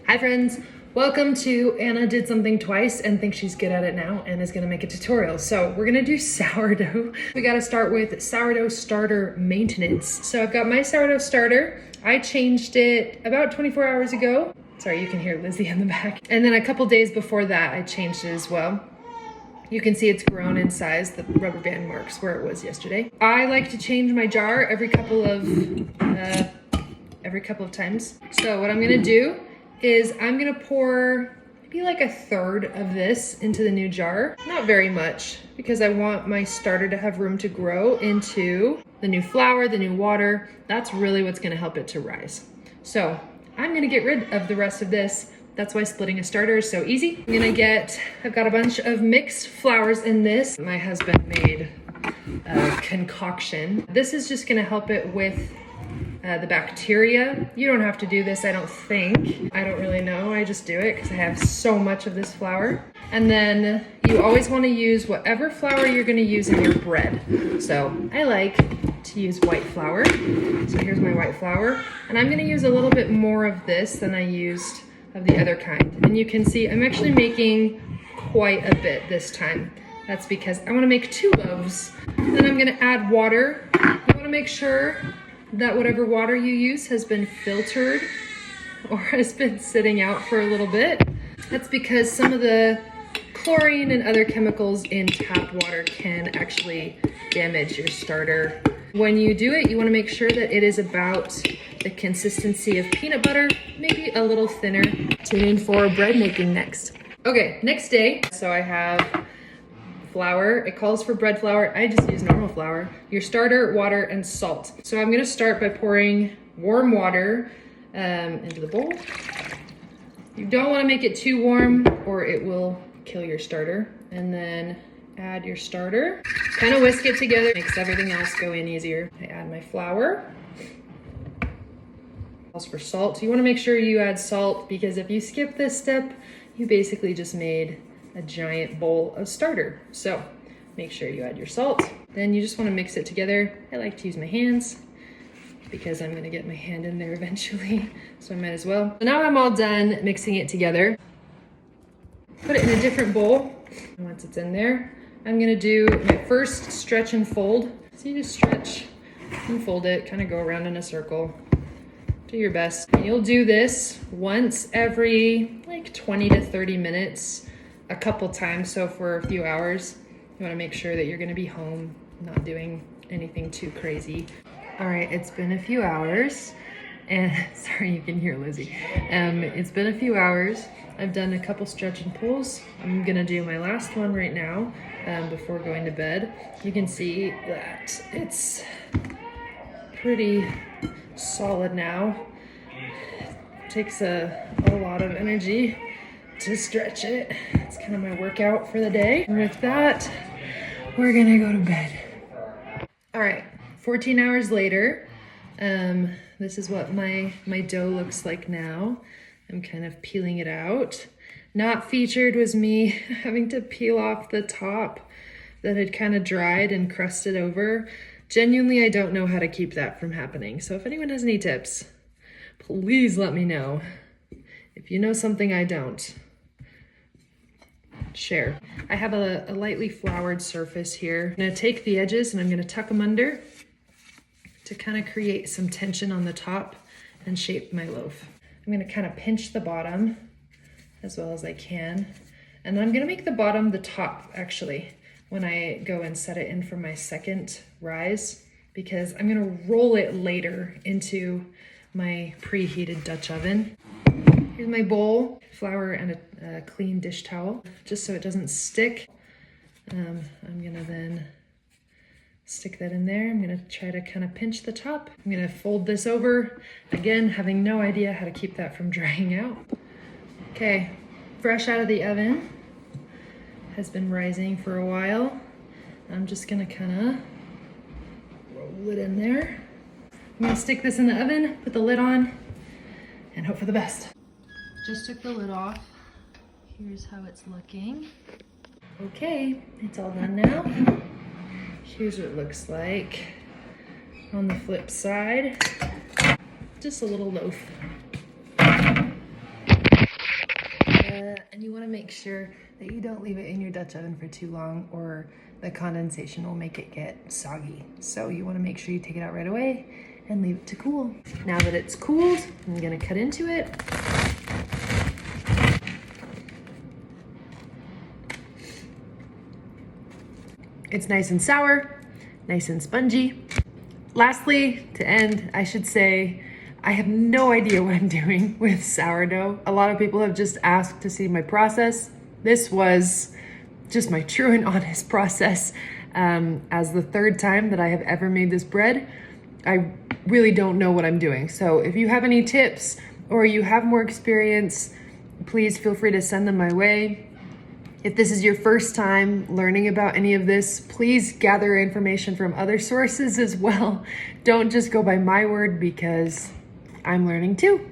Hi friends, welcome to Anna Did Something Twice and thinks she's good at it now and is gonna make a tutorial. So we're gonna do sourdough. We gotta start with sourdough starter maintenance. So I've got my sourdough starter. I changed it about 24 hours ago. Sorry, you can hear Lizzie in the back. And then a couple days before that, I changed it as well. You can see it's grown in size. The rubber band marks where it was yesterday. I like to change my jar every couple of times. So what I'm gonna do is I'm gonna pour maybe like a third of this into the new jar. Not very much, because I want my starter to have room to grow into the new flour, the new water. That's really what's gonna help it to rise. So I'm gonna get rid of the rest of this. That's why splitting a starter is so easy. I've got a bunch of mixed flours in this. My husband made a concoction. This is just gonna help it with the bacteria. You don't have to do this, I don't think. I don't really know, I just do it because I have so much of this flour. And then you always want to use whatever flour you're going to use in your bread. So I like to use white flour. So here's my white flour. And I'm going to use a little bit more of this than I used of the other kind. And you can see I'm actually making quite a bit this time. That's because I want to make 2 loaves. Then I'm going to add water. You want to make sure that whatever water you use has been filtered or has been sitting out for a little bit. That's because some of the chlorine and other chemicals in tap water can actually damage your starter. When you do it, you want to make sure that it is about the consistency of peanut butter, maybe a little thinner. Tune in for bread making next. Okay, next day. So I have flour. It calls for bread flour. I just use normal flour. Your starter, water, and salt. So I'm gonna start by pouring warm water into the bowl. You don't wanna make it too warm or it will kill your starter. And then add your starter. Kind of whisk it together, makes everything else go in easier. I add my flour. Calls for salt. You wanna make sure you add salt because if you skip this step, you basically just made a giant bowl of starter. So make sure you add your salt. Then you just want to mix it together. I like to use my hands because I'm going to get my hand in there eventually, so I might as well. So now I'm all done mixing it together. Put it in a different bowl. And once it's in there, I'm going to do my first stretch and fold. So you just stretch and fold it, kind of go around in a circle. Do your best. And you'll do this once every like 20 to 30 minutes. A couple times, so for a few hours. You want to make sure that you're going to be home, not doing anything too crazy. All right, it's been a few hours, and sorry, you can hear Lizzie. It's been a few hours. I've done a couple stretch and pulls. I'm gonna do my last one right now before going to bed. You can see that it's pretty solid now. It takes a lot of energy to stretch it. It's kind of my workout for the day. And with that, we're gonna go to bed. All right, 14 hours later, this is what my dough looks like now. I'm kind of peeling it out. Not featured was me having to peel off the top that had kind of dried and crusted over. Genuinely, I don't know how to keep that from happening. So if anyone has any tips, please let me know. If you know something I don't, share. I have a lightly floured surface here. I'm gonna take the edges and I'm gonna tuck them under to kind of create some tension on the top and shape my loaf. I'm gonna kind of pinch the bottom as well as I can. And I'm gonna make the bottom the top actually when I go and set it in for my second rise, because I'm gonna roll it later into my preheated Dutch oven. Here's my bowl, flour and a clean dish towel, just so it doesn't stick. I'm gonna then stick that in there. I'm gonna try to kind of pinch the top. I'm gonna fold this over, again, having no idea how to keep that from drying out. Okay, fresh out of the oven, has been rising for a while. I'm just gonna kind of roll it in there. I'm gonna stick this in the oven, put the lid on, and hope for the best. Just took the lid off. Here's how it's looking. Okay, it's all done now. Here's what it looks like on the flip side. Just a little loaf. want to make sure that you don't leave it in your Dutch oven for too long or the condensation will make it get soggy. So you want to make sure you take it out right away and leave it to cool. Now that it's cooled, I'm gonna cut into it. It's nice and sour, nice and spongy. Lastly, to end, I should say, I have no idea what I'm doing with sourdough. A lot of people have just asked to see my process. This was just my true and honest process. As the third time that I have ever made this bread, I really don't know what I'm doing. So if you have any tips or you have more experience, please feel free to send them my way. If this is your first time learning about any of this, please gather information from other sources as well. Don't just go by my word because I'm learning too.